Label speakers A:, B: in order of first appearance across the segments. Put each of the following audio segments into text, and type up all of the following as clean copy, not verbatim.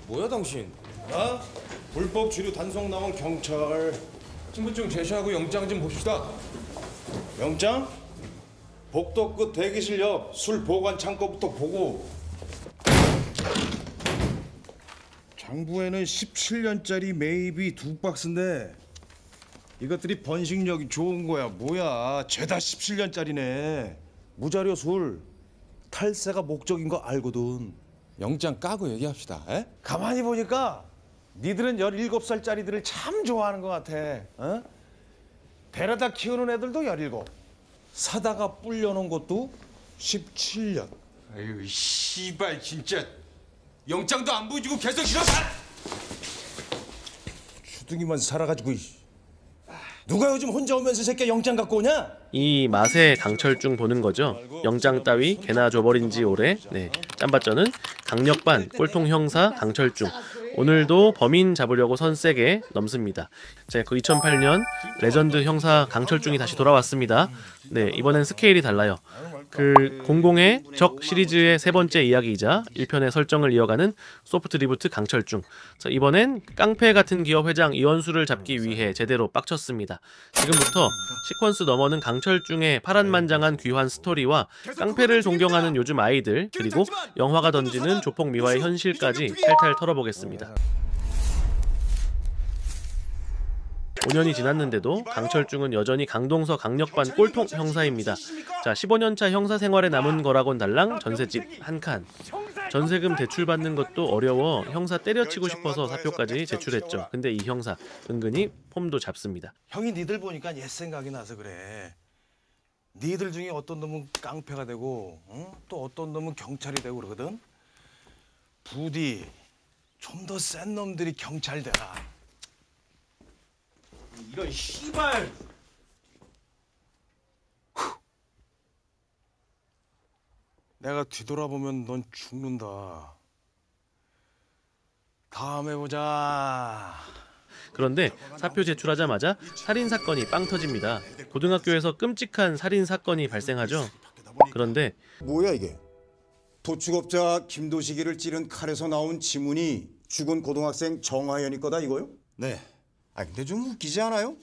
A: 뭐야 당신?
B: 나 불법 주류 단속 나온 경찰.
A: 신분증 제시하고 영장 좀 봅시다.
B: 영장? 복도 끝 대기실 옆 술 보관 창고부터 보고. 장부에는 17년짜리 메이비 2박스인데 이것들이 번식력이 좋은 거야. 뭐야? 죄다 17년짜리네. 무자료 술. 탈세가 목적인 거 알거든.
A: 영장 까고 얘기합시다. 에?
B: 가만히 보니까 니들은 17살짜리들을 참 좋아하는 것 같아. 어? 데려다 키우는 애들도 17. 사다가 불려놓은 것도 17년.
A: 아유 씨발 진짜. 영장도 안 보여주고 계속 이러다.
B: 주둥이만 살아가지고. 누가 요즘 혼자 오면서 새끼 영장 갖고 오냐?
C: 이 맛에 강철중 보는 거죠. 영장 따위 개나 줘버린 지 오래. 네, 짬바쩌는 강력반 꼴통 형사 강철중. 오늘도 범인 잡으려고 선 세게 넘습니다. 자, 그 2008년 레전드 형사 강철중이 다시 돌아왔습니다. 네, 이번엔 스케일이 달라요. 그 공공의 적 시리즈의 세 번째 이야기이자 1편의 설정을 이어가는 소프트 리부트 강철중. 자, 이번엔 깡패 같은 기업 회장 이원수를 잡기 위해 제대로 빡쳤습니다. 지금부터 시퀀스 넘어는 강철중의 파란만장한 귀환 스토리와 깡패를 존경하는 요즘 아이들, 그리고 영화가 던지는 조폭 미화의 현실까지 탈탈 털어보겠습니다. 5년이 지났는데도 강철중은 여전히 강동서 강력반 꼴통 형사입니다. 자, 15년차 형사 생활에 남은 거라곤 달랑 전셋집 한 칸. 전세금 대출받는 것도 어려워 형사 때려치고 싶어서 사표까지 제출했죠. 근데 이 형사 은근히 폼도 잡습니다.
B: 형이 니들 보니까 옛 생각이 나서 그래. 니들 중에 어떤 놈은 깡패가 되고 또 어떤 놈은 경찰이 되고 그러거든. 부디 좀 더 센 놈들이 경찰 되라.
A: 이런 씨발.
B: 내가 뒤돌아보면 넌 죽는다. 다음에 보자.
C: 그런데 사표 제출하자마자 살인사건이 빵 터집니다. 고등학교에서 끔찍한 살인사건이 발생하죠. 그런데
D: 뭐야 이게? 도축업자 김도식이를 찌른 칼에서 나온 지문이 죽은 고등학생 정하연이 거다 이거요? 네. 아 근데 좀 웃기지 않아요?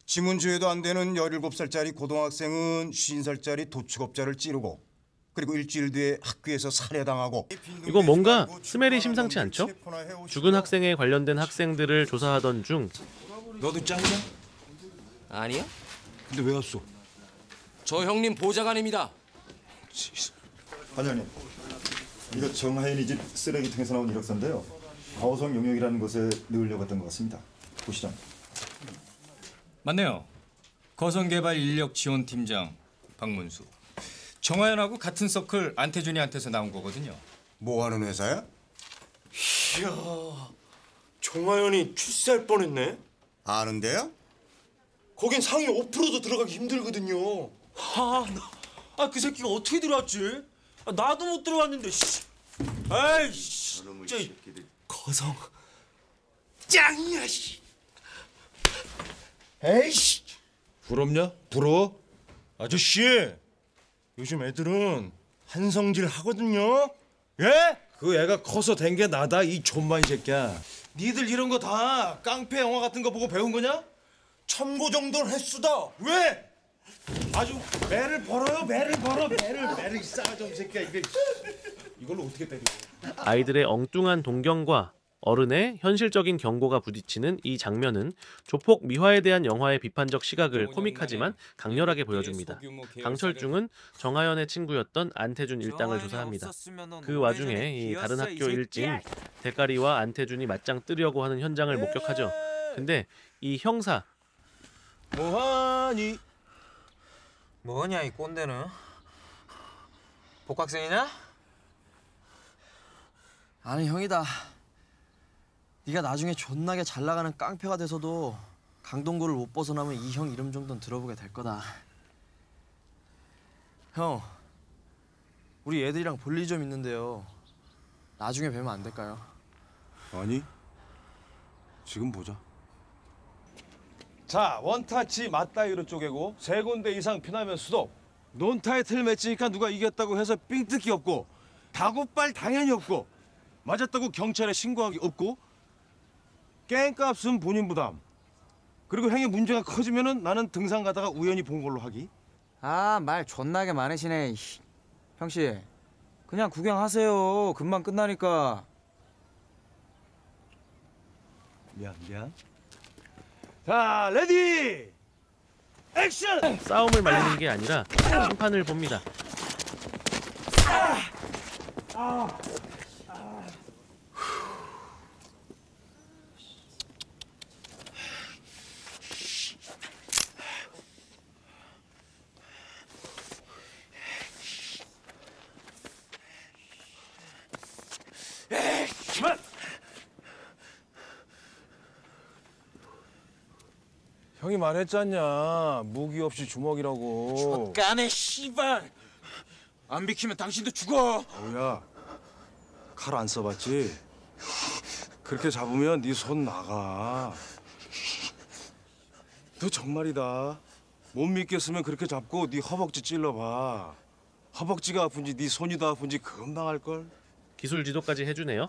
D: 지문조회도 안 되는 17살짜리 고등학생은 50살짜리 도축업자를 찌르고 그리고 일주일 뒤에 학교에서 살해당하고.
C: 이거 뭔가 스멜이 심상치 않죠? 죽은 학생에 관련된 학생들을 조사하던 중
B: 너도 짱이야?
A: 아니요?
B: 근데 왜 왔어?
A: 저 형님 보좌관입니다.
D: 반장님, 이거 정하연이 집 쓰레기통에서 나온 이력서인데요. 가오성 용역이라는 곳에 넣으려고 했던 것 같습니다. 보시죠.
E: 맞네요. 거성개발 인력지원팀장 박문수. 정하연하고 같은 서클 안태준이한테서 나온 거거든요.
D: 뭐 하는 회사야?
F: 이야, 정하연이 출세할 뻔했네.
D: 아는데요?
F: 거긴 상위 5%도 들어가기 힘들거든요. 그 새끼가 어떻게 들어왔지? 나도 못 들어왔는데. 아이씨, 진짜 거성 짱이야. 씨. 에이씨.
B: 부럽냐? 부러워?
F: 아저씨, 요즘 애들은 한성질 하거든요. 예?
B: 그 애가 커서 된 게 나다 이 존만 새끼야. 니들 이런 거 다 깡패 영화 같은 거 보고 배운 거냐?
F: 참고 정도는 했수다. 왜?
B: 아주 매를 벌어요. 매를 벌어. 매를 싸가지 없는 새끼야. 이걸로 어떻게 때려?
C: 아이들의 엉뚱한 동경과 어른의 현실적인 경고가 부딪히는 이 장면은 조폭 미화에 대한 영화의 비판적 시각을 코믹하지만 강렬하게 보여줍니다. 강철중은 정하연의 친구였던 안태준 일당을 조사합니다. 그 와중에 이 다른 학교 일진 대가리와 안태준이 맞짱 뜨려고 하는 현장을 목격하죠. 근데 이 형사
B: 뭐하니?
G: 뭐냐 이 꼰대는? 복학생이냐?
H: 아니 형이다. 네가 나중에 존나게 잘 나가는 깡패가 돼서도 강동구를 못 벗어나면 이 형 이름 정도는 들어보게 될 거다. 형, 우리 애들이랑 볼 일 좀 있는데요. 나중에 뵈면 안 될까요?
B: 아니, 지금 보자. 자, 원타치 맞다이로 쪼개고 3군데 이상 피나면 수독. 논타이틀 매치니까 누가 이겼다고 해서 삥뜯기 없고 다굿발 당연히 없고 맞았다고 경찰에 신고하기 없고 깽값은 본인 부담. 그리고 행위 문제가 커지면은 나는 등산 가다가 우연히 본 걸로 하기.
G: 아, 말 존나게 많으시네. 형씨, 그냥 구경하세요. 금방 끝나니까.
B: 미안. 자, 레디! 액션!
C: 싸움을 말리는 게 아니라 심판을 봅니다.
B: 그만! 형이 말했잖냐. 무기 없이 주먹이라고.
A: 까네 씨발. 안 비키면 당신도 죽어.
B: 뭐야? 칼 안 써봤지? 그렇게 잡으면 네 손 나가. 너 정말이다. 못 믿겠으면 그렇게 잡고 네 허벅지 찔러봐. 허벅지가 아픈지 네 손이 더 아픈지 금방 알걸?
C: 기술 지도까지 해주네요.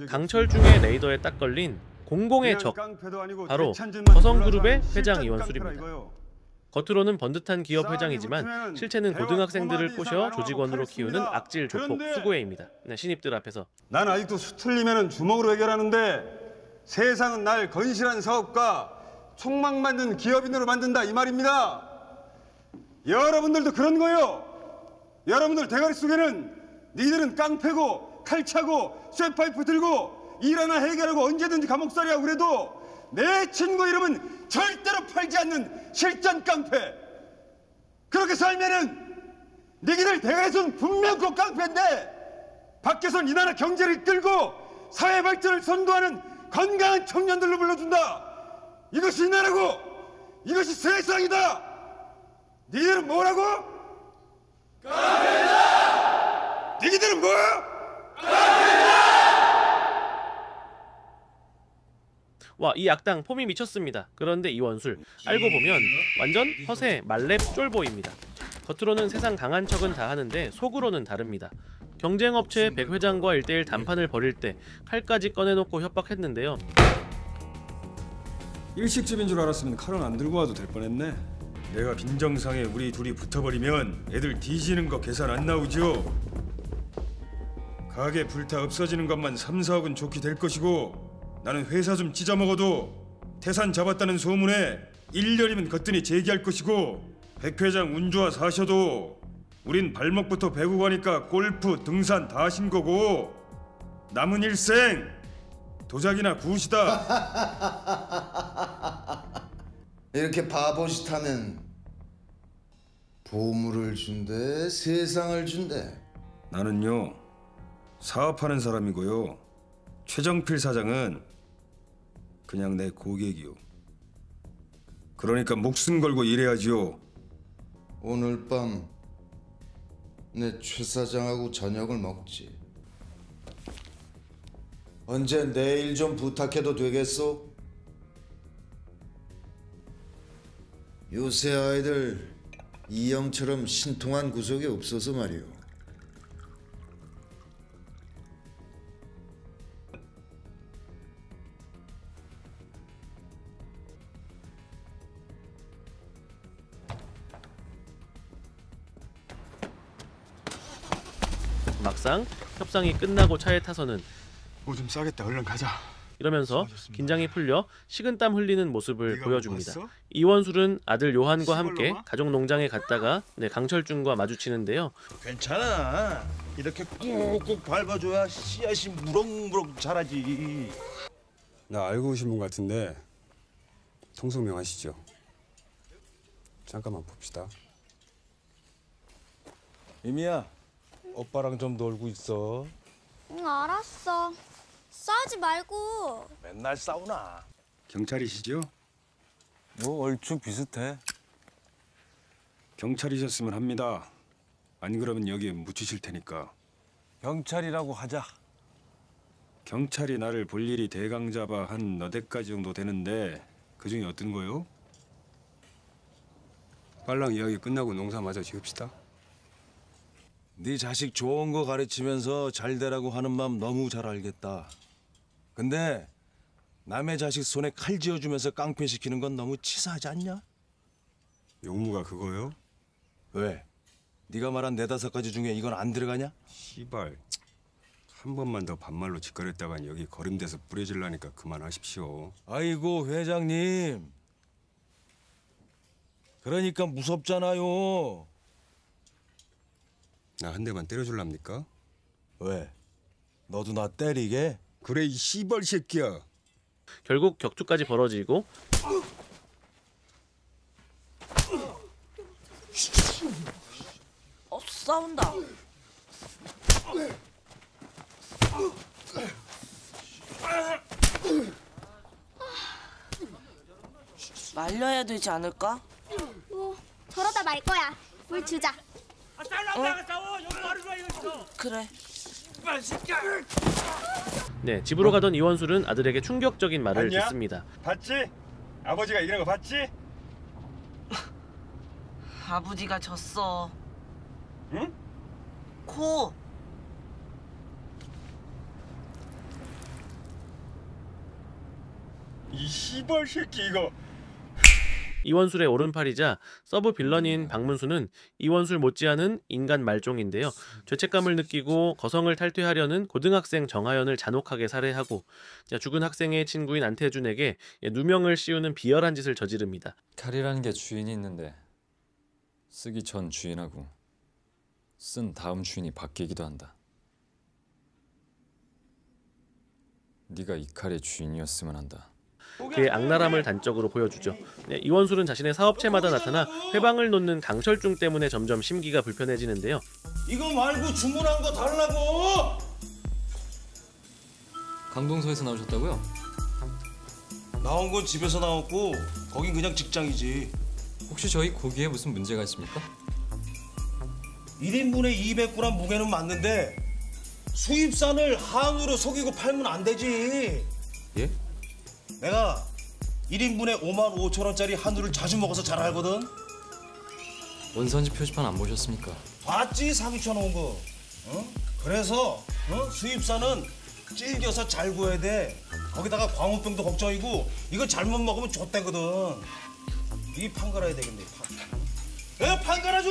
C: 강철중의 레이더에 딱 걸린 공공의 적, 바로 거성그룹의 회장 이원술입니다. 겉으로는 번듯한 기업 회장이지만 실체는 고등학생들을 꼬셔 조직원으로 키우는 악질 조폭 수고해입니다. 네, 신입들 앞에서
I: 난 아직도 수틀리면 주먹으로 해결하는데 세상은 날 건실한 사업가, 촉망 만든 기업인으로 만든다 이 말입니다. 여러분들도 그런 거요. 여러분들 대가리 속에는 니들은 깡패고 칼차고 쇠파이프 들고 일 하나 해결하고 언제든지 감옥살이하고 그래도 내 친구 이름은 절대로 팔지 않는 실전 깡패. 그렇게 살면은 니들 대가리선 분명 그 깡패인데 밖에선 이 나라 경제를 끌고 사회 발전을 선도하는 건강한 청년들로 불러준다. 이것이 이 나라고 이것이 세상이다. 니들은 뭐라고? 깡패다! 니들은 뭐야?
C: 와, 이 악당 폼이 미쳤습니다. 그런데 이원술 알고 보면 완전 허세 말렙 쫄보입니다. 겉으로는 세상 강한 척은 다 하는데 속으로는 다릅니다. 경쟁업체 백 회장과 1대1 단판을 벌일 때 칼까지 꺼내놓고 협박했는데요.
A: 일식집인 줄 알았으면 칼은 안 들고 와도 될 뻔했네. 내가 빈정상에 우리 둘이 붙어버리면 애들 뒤지는 거 계산 안 나오죠. 가게 불타 없어지는 것만 3, 4억은 좋게 될 것이고 나는 회사 좀 찢어먹어도 태산 잡았다는 소문에 1년이면 거뜬히 재기할 것이고 백 회장 운 좋아 사셔도 우린 발목부터 배고 가니까 골프, 등산 다 하신 거고 남은 일생 도자기나 구우시다.
J: 이렇게 바보짓 하면 보물을 준대, 세상을 준대.
A: 나는요 사업하는 사람이고요. 최정필 사장은 그냥 내 고객이요. 그러니까 목숨 걸고 일해야지요.
J: 오늘 밤 내 최 사장하고 저녁을 먹지. 언제 내일 좀 부탁해도 되겠소? 요새 아이들 이형처럼 신통한 구석이 없어서 말이오.
C: 막상 협상이 끝나고 차에 타서는
I: 뭐 좀 싸겠다. 얼른 가자.
C: 이러면서 긴장이 풀려 식은땀 흘리는 모습을
I: 네가
C: 보여줍니다.
I: 뭐 봤어?
C: 이원술은 아들 요한과 함께
I: 시골로 와?
C: 가족 농장에 갔다가 강철중과 마주치는데요.
B: 괜찮아. 이렇게 꾹꾹 밟아줘야 씨앗이 무럭무럭 자라지.
K: 나 알고 오신 분 같은데 통성명 아시죠? 잠깐만 봅시다.
B: 이미야, 오빠랑 좀 놀고 있어.
L: 응, 알았어. 싸우지 말고.
B: 맨날 싸우나.
A: 경찰이시죠?
B: 뭐 얼추 비슷해.
A: 경찰이셨으면 합니다. 안 그러면 여기에 묻히실 테니까.
B: 경찰이라고 하자.
A: 경찰이 나를 볼 일이 대강 잡아 한 너댓 가지 정도 되는데 그중에 어떤 거요?
K: 빨랑 이야기 끝나고 농사 마저 지읍시다.
B: 네 자식 좋은 거 가르치면서 잘 되라고 하는 마음 너무 잘 알겠다. 근데 남의 자식 손에 칼 쥐어주면서 깡패시키는 건 너무 치사하지 않냐?
K: 용무가 그거요?
B: 왜? 네가 말한 4-5가지 중에 이건 안 들어가냐?
K: 시발. 한 번만 더 반말로 짓거렸다간 여기 거름돼서 뿌려질라니까 그만하십시오.
B: 아이고 회장님. 그러니까 무섭잖아요.
K: 나 한 대만 때려줄랍니까?
B: 왜? 너도 나 때리게?
K: 그래 이 시발 새끼야.
C: 결국 격투까지 벌어지고
M: 싸운다. 말려야 되지 않을까?
L: 뭐 저러다 말 거야. 물 주자.
M: 그래.
C: 네, 집으로 가던 이원술은 아들에게 충격적인 말을
I: 봤냐?
C: 듣습니다.
I: 봤지? 아버지가 이기는 거 봤지?
M: 아버지가 졌어.
I: 응?
M: 코.
I: 이 시벌 새끼 이거.
C: 이원술의 오른팔이자 서브 빌런인 박문수는 이원술 못지않은 인간 말종인데요. 죄책감을 느끼고 거성을 탈퇴하려는 고등학생 정하연을 잔혹하게 살해하고 죽은 학생의 친구인 안태준에게 누명을 씌우는 비열한 짓을 저지릅니다.
N: 칼이라는 게 주인이 있는데 쓰기 전 주인하고 쓴 다음 주인이 바뀌기도 한다. 네가 이 칼의 주인이었으면 한다.
C: 그의 악랄함을 단적으로 보여주죠. 네, 이원술은 자신의 사업체마다 나타나 회방을 놓는 강철중 때문에 점점 심기가 불편해지는데요.
B: 이거 말고 주문한 거 달라고!
N: 강동서에서 나오셨다고요?
B: 나온 건 집에서 나왔고 거긴 그냥 직장이지.
N: 혹시 저희 고기에 무슨 문제가 있습니까?
B: 1인분에 200g 무게는 맞는데 수입산을 한우로 속이고 팔면 안 되지.
N: 예?
B: 내가 1인분에 55,000원짜리 한우를 자주 먹어서 잘 알거든.
N: 원산지 표지판 안 보셨습니까?
B: 봤지 사기 쳐놓은 거. 어? 그래서 수입산은 질겨서 잘 구워야 돼. 거기다가 광우병도 걱정이고 이거 잘못 먹으면 좆대거든. 이 판 갈아야 되겠네. 판. 판 갈아줘.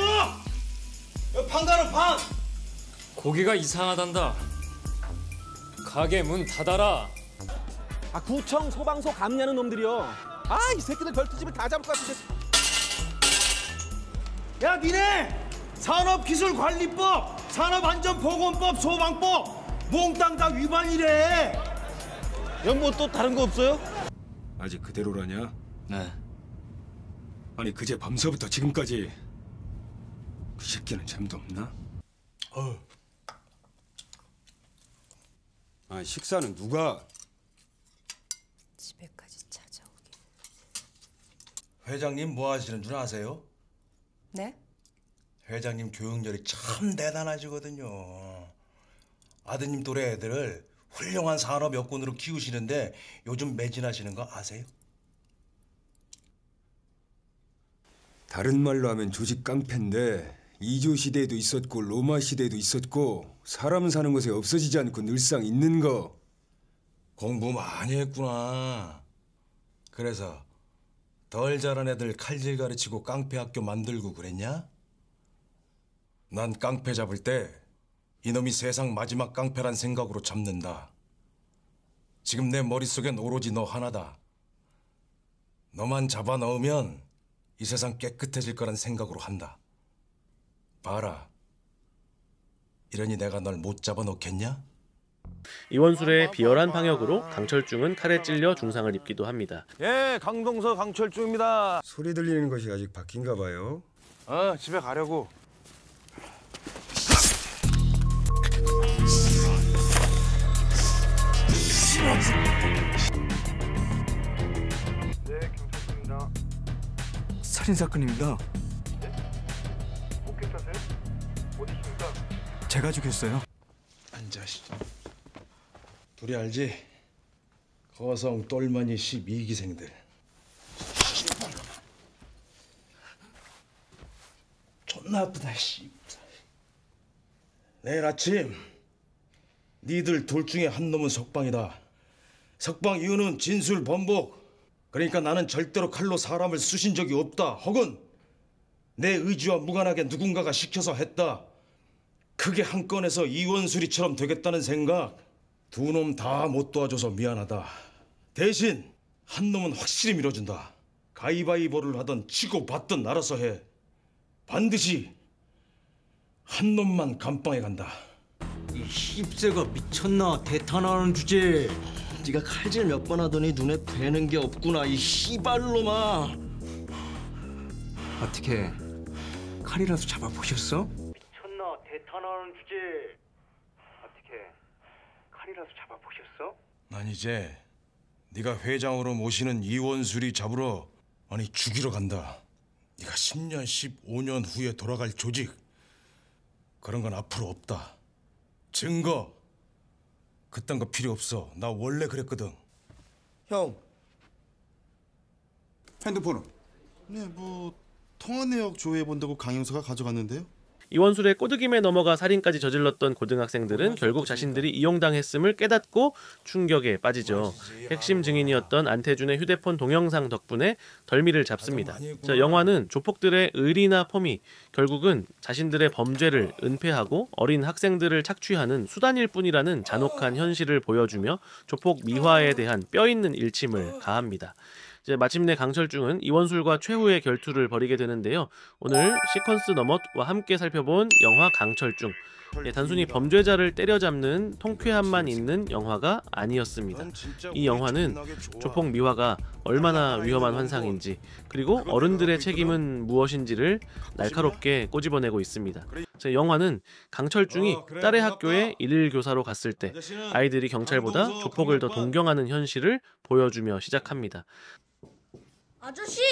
B: 판 갈아 판.
N: 고기가 이상하단다. 가게 문 닫아라.
O: 구청 소방서 감리하는 놈들이요. 이 새끼들 별투집을 다 잡을 것 같은데.
B: 야 니네 산업기술관리법, 산업안전보건법, 소방법 몽땅 다 위반이래. 뭐 또 다른 거 없어요?
A: 아직 그대로라냐?
E: 네.
A: 아니 그제 밤서부터 지금까지 그 새끼는 잠도 없나?
K: 식사는 누가?
M: 집에까지 찾아오게.
B: 회장님 뭐 하시는 줄 아세요?
M: 네?
B: 회장님 교육열이 참 대단하시거든요. 아드님 또래 애들을 훌륭한 산업 여건으로 키우시는데 요즘 매진하시는 거 아세요?
A: 다른 말로 하면 조직 깡패인데 이조 시대에도 있었고 로마 시대에도 있었고 사람 사는 곳에 없어지지 않고 늘상 있는 거.
B: 공부 많이 했구나. 그래서 덜 자란 애들 칼질 가르치고 깡패 학교 만들고 그랬냐? 난 깡패 잡을 때 이놈이 세상 마지막 깡패란 생각으로 잡는다. 지금 내 머릿속엔 오로지 너 하나다. 너만 잡아 넣으면 이 세상 깨끗해질 거란 생각으로 한다. 봐라. 이러니 내가 널 못 잡아 놓겠냐?
C: 이원술의 비열한 방역으로 강철중은 칼에 찔려 중상을 입기도 합니다.
B: 예, 강동서 강철중입니다.
A: 소리 들리는 것이 아직 바뀐가 봐요.
B: 집에 가려고.
P: 네, 경찰서입니다.
O: 살인 사건입니다.
P: 못 괜찮으세요? 어디 있습니까?
O: 제가 죽였어요.
B: 앉아. 둘이 알지? 거성 똘마니 12기생들. 존나 아프다 씨. 내일 아침 니들 둘 중에 한 놈은 석방이다. 석방 이유는 진술 번복. 그러니까 나는 절대로 칼로 사람을 쑤신 적이 없다. 혹은 내 의지와 무관하게 누군가가 시켜서 했다. 크게 한 건에서 이원수리처럼 되겠다는 생각. 두 놈 다 못 도와줘서 미안하다. 대신 한 놈은 확실히 밀어준다. 가위바위보를 하든 치고 받든 알아서 해. 반드시 한 놈만 감방에 간다.
H: 이 힙새가 미쳤나? 대탄하는 주제. 네가 칼질 몇 번 하더니 눈에 뵈는 게 없구나 이 씨발놈아.
O: 어떻게 칼이라도 잡아보셨어?
P: 미쳤나? 대탄하는 주제. 어떻게 칼이라도 잡아보셨어?
B: 난 이제 네가 회장으로 모시는 이원수리 잡으러 아니 죽이러 간다. 네가 10년, 15년 후에 돌아갈 조직 그런 건 앞으로 없다. 증거 그딴 거 필요 없어. 나 원래 그랬거든.
J: 형.
Q: 핸드폰은? 네, 뭐 통화 내역 조회해 본다고 강영서가 가져갔는데요.
C: 이원술의 꼬드김에 넘어가 살인까지 저질렀던 고등학생들은 결국 자신들이 이용당했음을 깨닫고 충격에 빠지죠. 핵심 증인이었던 안태준의 휴대폰 동영상 덕분에 덜미를 잡습니다. 자, 영화는 조폭들의 의리나 폼이 결국은 자신들의 범죄를 은폐하고 어린 학생들을 착취하는 수단일 뿐이라는 잔혹한 현실을 보여주며 조폭 미화에 대한 뼈있는 일침을 가합니다. 이제 마침내 강철중은 이원술과 최후의 결투를 벌이게 되는데요. 오늘 시퀀스 너머와 함께 살펴본 영화 강철중. 단순히 범죄자를 때려잡는 통쾌함만 있는 영화가 아니었습니다. 이 영화는 조폭 미화가 얼마나 위험한 환상인지 그리고 어른들의 책임은 무엇인지를 날카롭게 꼬집어내고 있습니다. 영화는 강철중이 딸의 학교에 일일 교사로 갔을 때 아이들이 경찰보다 조폭을 더 동경하는 현실을 보여주며 시작합니다.
R: 아저씨,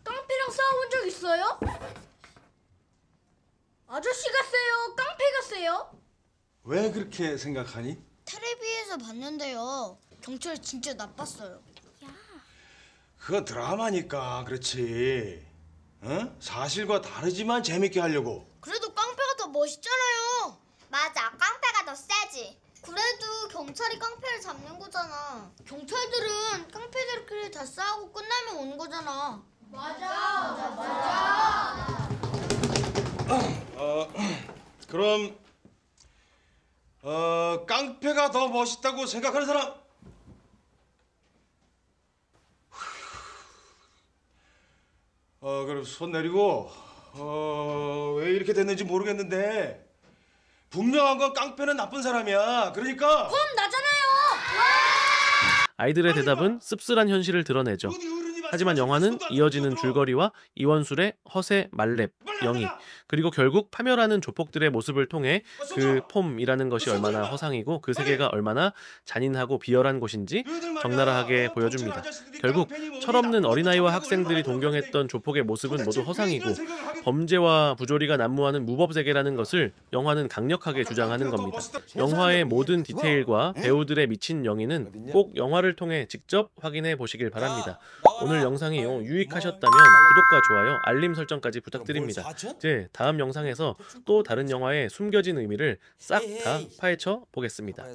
R: 깡패랑 싸워본 적 있어요? 아저씨가 세요? 깡패가 세요?
F: 왜 그렇게 생각하니?
R: 텔레비에서 봤는데요. 경찰 진짜 나빴어요.
B: 그건 드라마니까 그렇지. 어? 사실과 다르지만 재밌게 하려고.
R: 그래도 깡패가 더 멋있잖아요.
L: 맞아, 깡패가 더 세지. 그래도 경찰이 깡패를 잡는 거잖아.
R: 경찰들은 깡패들끼리 다 싸우고 끝나면 오는 거잖아.
L: 맞아.
B: 그럼 깡패가 더 멋있다고 생각하는 사람? 그럼 손 내리고 왜 이렇게 됐는지 모르겠는데 분명한 건 깡패는 나쁜 사람이야. 그러니까
R: 그럼 나잖아요.
C: 아이들의 대답은 씁쓸한 현실을 드러내죠. 하지만 영화는 이어지는 줄거리와 이원술의 허세, 말렙, 영희 그리고 결국 파멸하는 조폭들의 모습을 통해 그 폼이라는 것이 얼마나 허상이고 그 세계가 얼마나 잔인하고 비열한 곳인지 적나라하게 보여줍니다. 결국 철없는 어린아이와 학생들이 동경했던 조폭의 모습은 모두 허상이고 범죄와 부조리가 난무하는 무법세계라는 것을 영화는 강력하게 주장하는 겁니다. 영화의 모든 디테일과 배우들의 미친 연기는 꼭 영화를 통해 직접 확인해 보시길 바랍니다. 오늘 영상이 유익하셨다면 구독과 좋아요, 알림 설정까지 부탁드립니다. 이제 다음 영상에서 또 다른 영화의 숨겨진 의미를 싹 다 파헤쳐 보겠습니다.